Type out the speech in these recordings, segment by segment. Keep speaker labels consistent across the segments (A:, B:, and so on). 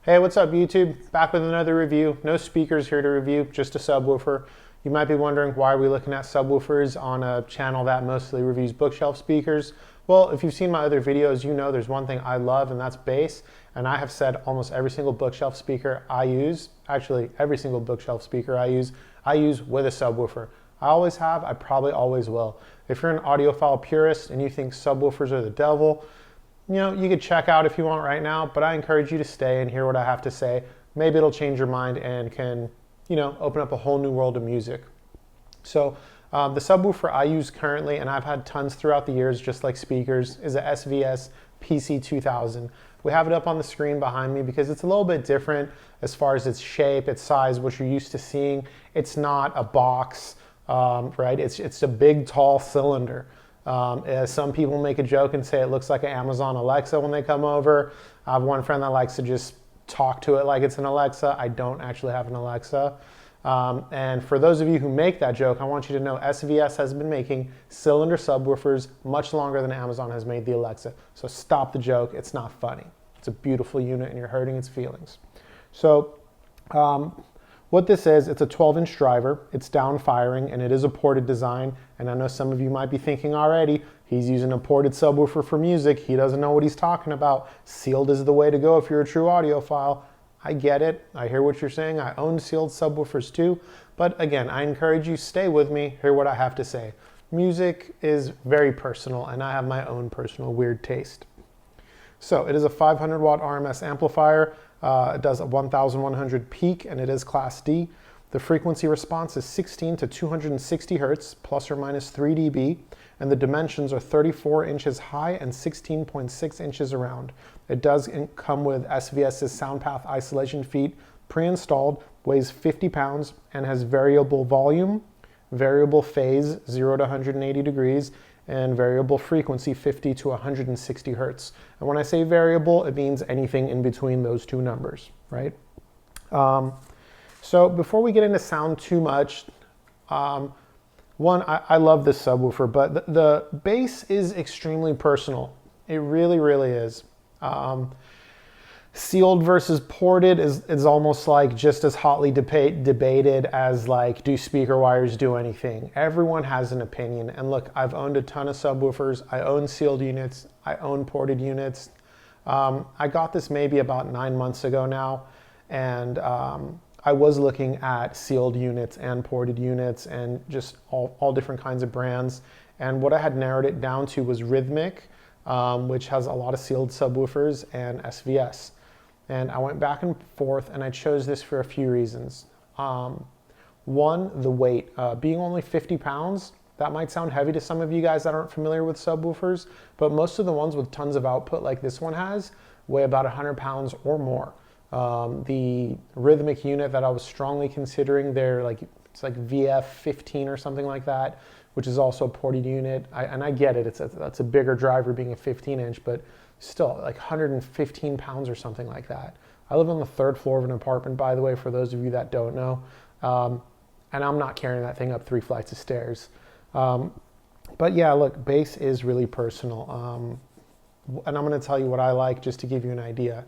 A: Hey, what's up YouTube? Back with another review. No speakers here to review, just a subwoofer. You might be wondering why are we looking at subwoofers on a channel that mostly reviews bookshelf speakers. Well, if you've seen my other videos, you know there's one thing I love, and that's bass. And I have said almost every single bookshelf speaker I use, actually every single bookshelf speaker I use with a subwoofer. I always have, I probably always will. If you're an audiophile purist and you think subwoofers are the devil, you know, you could check out if you want right now, but I encourage you to stay and hear what I have to say. Maybe it'll change your mind and can, you know, open up a whole new world of music. So the subwoofer I use currently, and I've had tons throughout the years, just like speakers, is a SVS PC-2000. We have it up on the screen behind me because it's a little bit different as far as its shape, its size, what you're used to seeing. It's not a box, right? It's a big, tall cylinder. Some people make a joke and say it looks like an Amazon Alexa when they come over. I have one friend that likes to just talk to it like it's an Alexa. I don't actually have an Alexa. And for those of you who make that joke, I want you to know SVS has been making cylinder subwoofers much longer than Amazon has made the Alexa. So stop the joke. It's not funny. It's a beautiful unit and you're hurting its feelings. So what this is, it's a 12-inch driver, it's down firing, and it is a ported design. And I know some of you might be thinking already, he's using a ported subwoofer for music, he doesn't know what he's talking about. Sealed is the way to go if you're a true audiophile. I get it, I hear what you're saying, I own sealed subwoofers too, but again, I encourage you, stay with me, hear what I have to say. Music is very personal, and I have my own personal weird taste. So it is a 500 watt RMS amplifier. It does a 1100 peak and it is Class D. The frequency response is 16 to 260 Hertz, plus or minus 3 dB, and the dimensions are 34 inches high and 16.6 inches around. It does come with SVS's SoundPath isolation feet pre-installed, weighs 50 pounds, and has variable volume, variable phase 0 to 180 degrees, and variable frequency 50 to 160 Hertz. And when I say variable, it means anything in between those two numbers, right? So before we get into sound too much, one, I love this subwoofer, but the bass is extremely personal. It really, really is. Sealed versus ported is almost like just as hotly debated as like, do speaker wires do anything? Everyone has an opinion. And look, I've owned a ton of subwoofers. I own sealed units. I own ported units. I got this maybe about 9 months ago now. And I was looking at sealed units and ported units and just all different kinds of brands. And what I had narrowed it down to was Rhythmic, which has a lot of sealed subwoofers, and SVS. And I went back and forth, and I chose this for a few reasons. One, the weight. Being only 50 pounds, that might sound heavy to some of you guys that aren't familiar with subwoofers, but most of the ones with tons of output like this one has weigh about 100 pounds or more. The Rhythmic unit that I was strongly considering, it's like VF15 or something like that, which is also a ported unit. And I get it, that's a bigger driver being a 15-inch, but still like 115 pounds or something like that. I live on the 3rd floor of an apartment, by the way, for those of you that don't know. And I'm not carrying that thing up 3 flights of stairs. But yeah, look, bass is really personal. And I'm gonna tell you what I like just to give you an idea.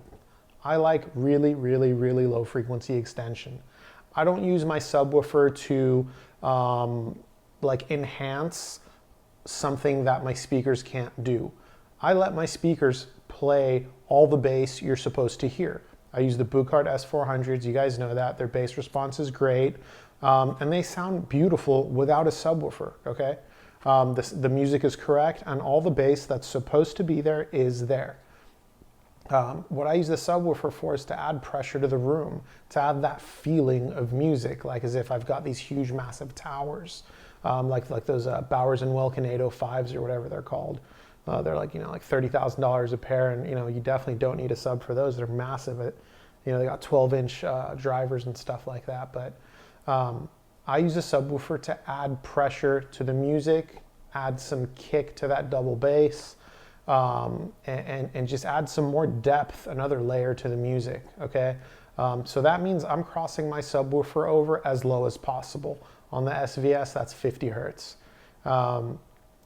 A: I like really, really, really low frequency extension. I don't use my subwoofer to like enhance something that my speakers can't do. I let my speakers play all the bass you're supposed to hear. I use the Buchardt S400s, you guys know that. Their bass response is great, and they sound beautiful without a subwoofer, okay? The music is correct, and all the bass that's supposed to be there is there. What I use the subwoofer for is to add pressure to the room, to add that feeling of music, like as if I've got these huge, massive towers, like those Bowers and Wilkin 805s or whatever they're called. They're like, like $30,000 a pair, and you definitely don't need a sub for those. They're massive. They got 12-inch drivers and stuff like that. But I use a subwoofer to add pressure to the music, add some kick to that double bass, and just add some more depth, another layer to the music. Okay, so that means I'm crossing my subwoofer over as low as possible. On the SVS, that's 50 Hertz.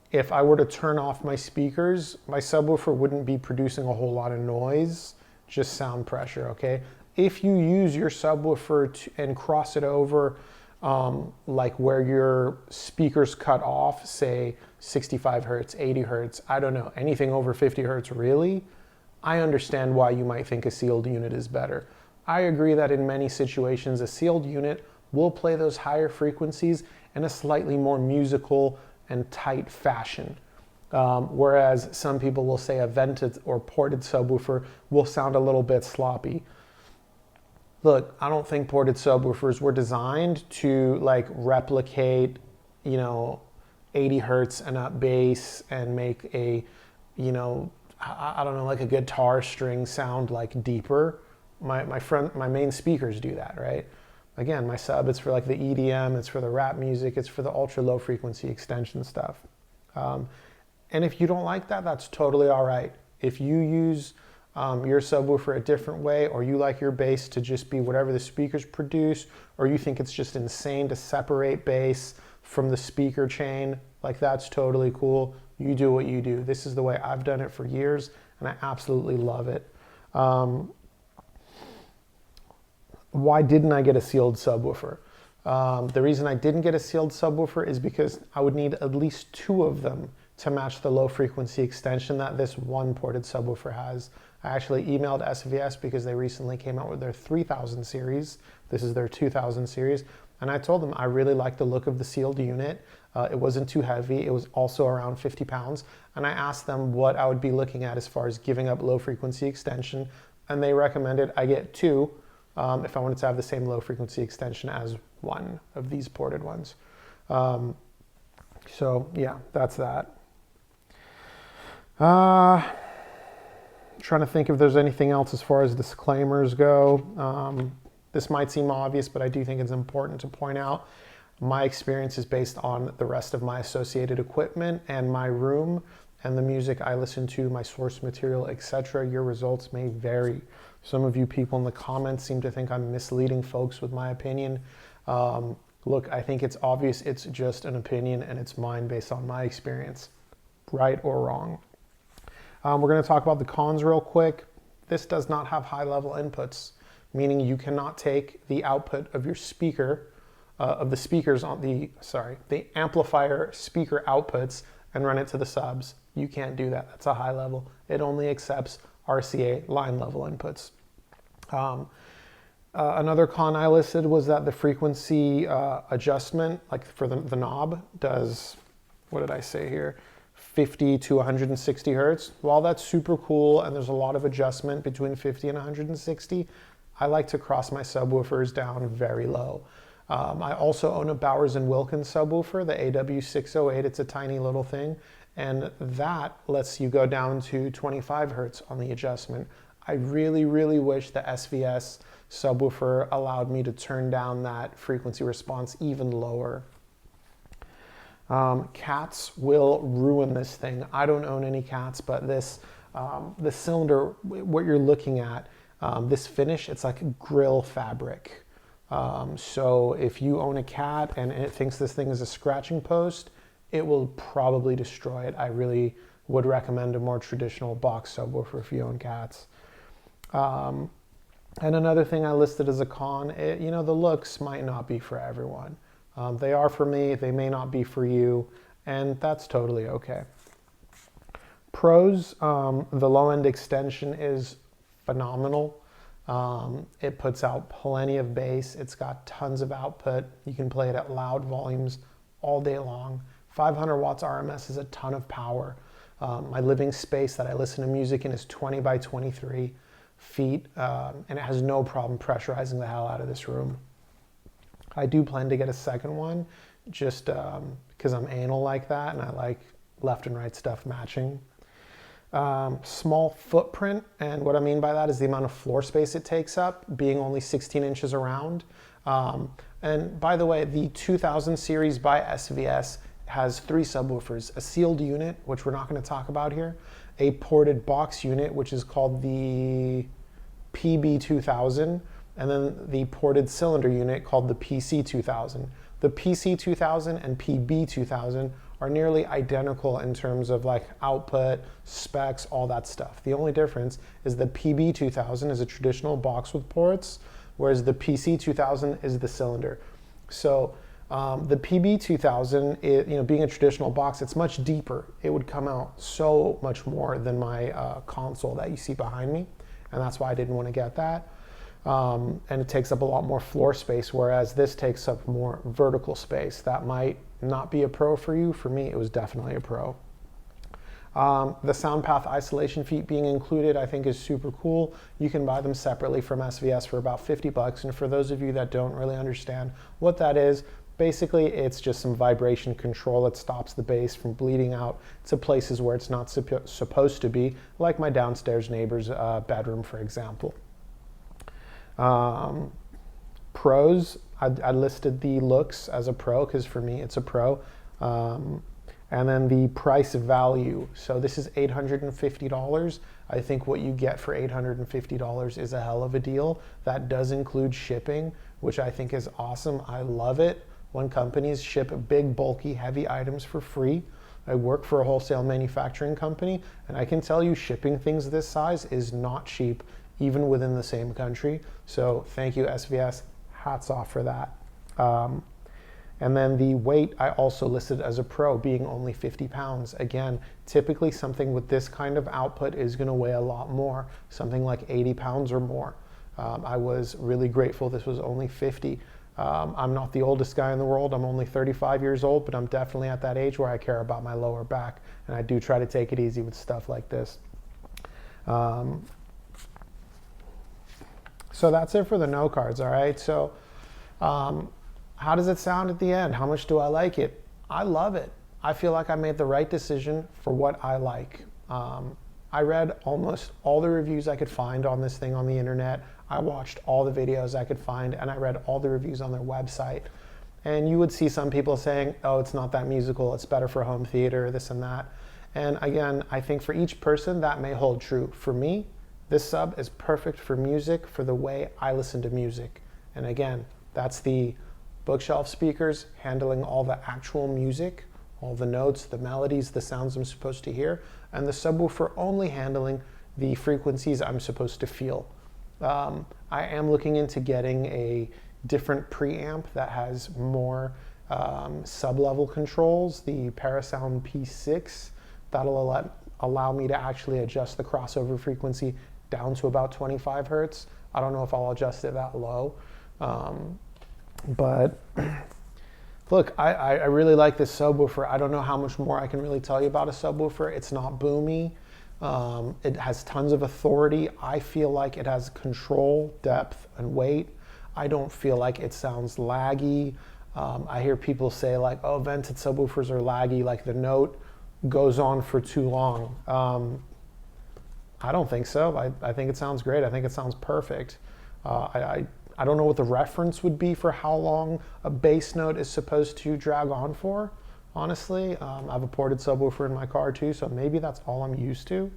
A: If I were to turn off my speakers, my subwoofer wouldn't be producing a whole lot of noise just sound pressure, okay? If you use your subwoofer and cross it over like where your speakers cut off, say 65 hertz, 80 hertz, I don't know, anything over 50 hertz really, I understand why you might think a sealed unit is better. I agree that in many situations a sealed unit will play those higher frequencies in a slightly more musical and tight fashion. Whereas some people will say a vented or ported subwoofer will sound a little bit sloppy. Look, I don't think ported subwoofers were designed to like replicate, 80 hertz and up bass and make a, I don't know, like a guitar string sound like deeper. My main speakers do that, right? Again, my sub, it's for like the EDM, it's for the rap music, it's for the ultra low frequency extension stuff. And if you don't like that, that's totally all right. If you use your subwoofer a different way, or you like your bass to just be whatever the speakers produce, or you think it's just insane to separate bass from the speaker chain, like that's totally cool. You do what you do. This is the way I've done it for years, and I absolutely love it. Why didn't I get a sealed subwoofer? The reason I didn't get a sealed subwoofer is because I would need at least 2 of them to match the low frequency extension that this one ported subwoofer has. I actually emailed SVS because they recently came out with their 3000 series. This is their 2000 series. And I told them I really like the look of the sealed unit. It wasn't too heavy. It was also around 50 pounds. And I asked them what I would be looking at as far as giving up low frequency extension. And they recommended I get 2 if I wanted to have the same low frequency extension as one of these ported ones. So yeah, that's that. Trying to think if there's anything else as far as disclaimers go. This might seem obvious, but I do think it's important to point out. My experience is based on the rest of my associated equipment and my room and the music I listen to, my source material, etc. Your results may vary. Some of you people in the comments seem to think I'm misleading folks with my opinion. Look, I think it's obvious it's just an opinion and it's mine based on my experience, right or wrong. We're going to talk about the cons real quick. This does not have high-level inputs, meaning you cannot take the output of your speaker, of the speakers on the amplifier speaker outputs and run it to the subs. You can't do that. That's a high level. It only accepts RCA line level inputs. Another con I listed was that the frequency adjustment, like for the knob, does, what did I say here? 50 to 160 hertz. While that's super cool and there's a lot of adjustment between 50 and 160, I like to cross my subwoofers down very low. I also own a Bowers & Wilkins subwoofer, the AW608. It's a tiny little thing, and that lets you go down to 25 hertz on the adjustment. I really, really wish the SVS subwoofer allowed me to turn down that frequency response even lower. Cats will ruin this thing. I don't own any cats, but this, the cylinder, what you're looking at, this finish, it's like grill fabric. So if you own a cat and it thinks this thing is a scratching post, it will probably destroy it. I really would recommend a more traditional box subwoofer if you own cats. And another thing I listed as a con, the looks might not be for everyone. They are for me, they may not be for you, and that's totally okay. Pros, the low-end extension is phenomenal. It puts out plenty of bass. It's got tons of output. You can play it at loud volumes all day long. 500 watts RMS is a ton of power. My living space that I listen to music in is 20 by 23 feet, and it has no problem pressurizing the hell out of this room. I do plan to get a second one just because I'm anal like that and I like left and right stuff matching. Small footprint, and what I mean by that is the amount of floor space it takes up, being only 16 inches around. And by the way, the 2000 series by SVS has 3 subwoofers, a sealed unit, which we're not going to talk about here, a ported box unit, which is called the PB2000, and then the ported cylinder unit called the PC2000. The PC2000 and PB2000 are nearly identical in terms of like output, specs, all that stuff. The only difference is the PB2000 is a traditional box with ports, whereas the PC2000 is the cylinder. So the PB2000, being a traditional box, it's much deeper. It would come out so much more than my console that you see behind me, and that's why I didn't want to get that. And it takes up a lot more floor space, whereas this takes up more vertical space. That might not be a pro for you. For me, it was definitely a pro. The sound path isolation feet being included, I think, is super cool. You can buy them separately from SVS for about 50 bucks. And for those of you that don't really understand what that is, basically it's just some vibration control that stops the bass from bleeding out to places where it's not supposed to be, like my downstairs neighbor's bedroom, for example. Pros, I listed the looks as a pro because for me it's a pro. And then the price value. So this is $850. I think what you get for $850 is a hell of a deal. That does include shipping, which I think is awesome. I love it when companies ship big, bulky, heavy items for free. I work for a wholesale manufacturing company, and I can tell you shipping things this size is not cheap, even within the same country. So thank you, SVS. Hats off for that. And then the weight I also listed as a pro, being only 50 pounds. Again, typically something with this kind of output is going to weigh a lot more, something like 80 pounds or more. I was really grateful this was only 50. I'm not the oldest guy in the world. I'm only 35 years old, but I'm definitely at that age where I care about my lower back, and I do try to take it easy with stuff like this. So that's it for the no cards, all right? So how does it sound at the end? How much do I like it? I love it. I feel like I made the right decision for what I like. I read almost all the reviews I could find on this thing on the internet. I watched all the videos I could find, and I read all the reviews on their website. And you would see some people saying, oh, it's not that musical, it's better for home theater, this and that. And again, I think for each person that may hold true. For me, this sub is perfect for music, for the way I listen to music. And again, that's the bookshelf speakers handling all the actual music, all the notes, the melodies, the sounds I'm supposed to hear, and the subwoofer only handling the frequencies I'm supposed to feel. I am looking into getting a different preamp that has more sub-level controls, the Bluesound P6. That'll allow me to actually adjust the crossover frequency down to about 25 hertz. I don't know if I'll adjust it that low. But look, I really like this subwoofer. I don't know how much more I can really tell you about a subwoofer. It's not boomy. It has tons of authority. I feel like it has control, depth, and weight. I don't feel like it sounds laggy. I hear people say like, oh, vented subwoofers are laggy, like the note goes on for too long. I don't think so. I think it sounds great. I think it sounds perfect. I don't know what the reference would be for how long a bass note is supposed to drag on for, honestly. I have a ported subwoofer in my car too, so maybe that's all I'm used to.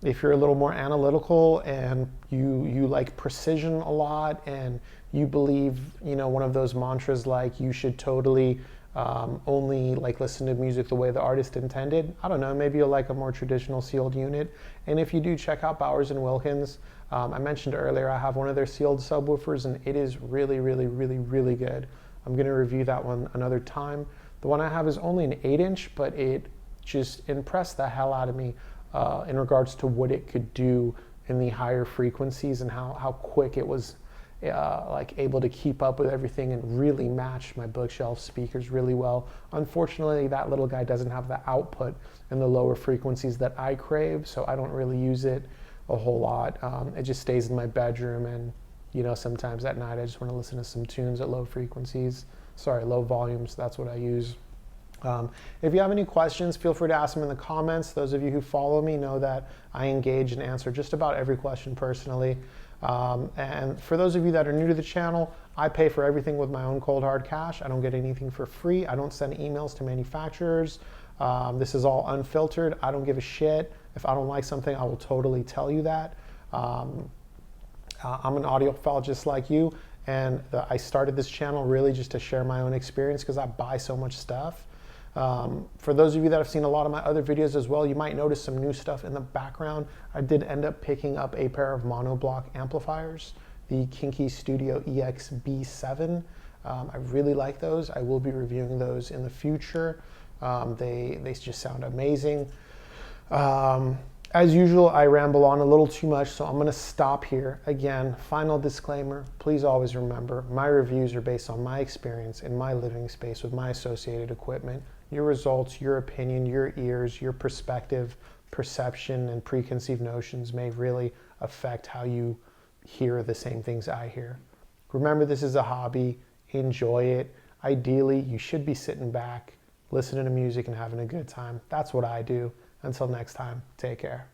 A: If you're a little more analytical and you like precision a lot and you believe, one of those mantras like you should totally only like listen to music the way the artist intended, I don't know, maybe you'll like a more traditional sealed unit. And if you do, check out Bowers & Wilkins. I mentioned earlier I have one of their sealed subwoofers, and it is really, really, really, really good. I'm going to review that one another time. The one I have is only an 8-inch, but it just impressed the hell out of me in regards to what it could do in the higher frequencies and how quick it was like able to keep up with everything and really match my bookshelf speakers really well. Unfortunately, that little guy doesn't have the output in the lower frequencies that I crave, so I don't really use it a whole lot. It just stays in my bedroom, and sometimes at night I just want to listen to some tunes at low frequencies. Sorry, low volumes, that's what I use. If you have any questions, feel free to ask them in the comments. Those of you who follow me know that I engage and answer just about every question personally. And for those of you that are new to the channel, I pay for everything with my own cold hard cash. I don't get anything for free. I don't send emails to manufacturers. This is all unfiltered. I don't give a shit. If I don't like something, I will totally tell you that. I'm an audiophile just like you. And I started this channel really just to share my own experience because I buy so much stuff. For those of you that have seen a lot of my other videos as well, you might notice some new stuff in the background. I did end up picking up a pair of monoblock amplifiers, the Kinki Studio EX-B7. I really like those. I will be reviewing those in the future. They just sound amazing. As usual, I ramble on a little too much, so I'm going to stop here. Again, final disclaimer, please always remember, my reviews are based on my experience in my living space with my associated equipment. Your results, your opinion, your ears, your perspective, perception, and preconceived notions may really affect how you hear the same things I hear. Remember, this is a hobby. Enjoy it. Ideally, you should be sitting back, listening to music and having a good time. That's what I do. Until next time, take care.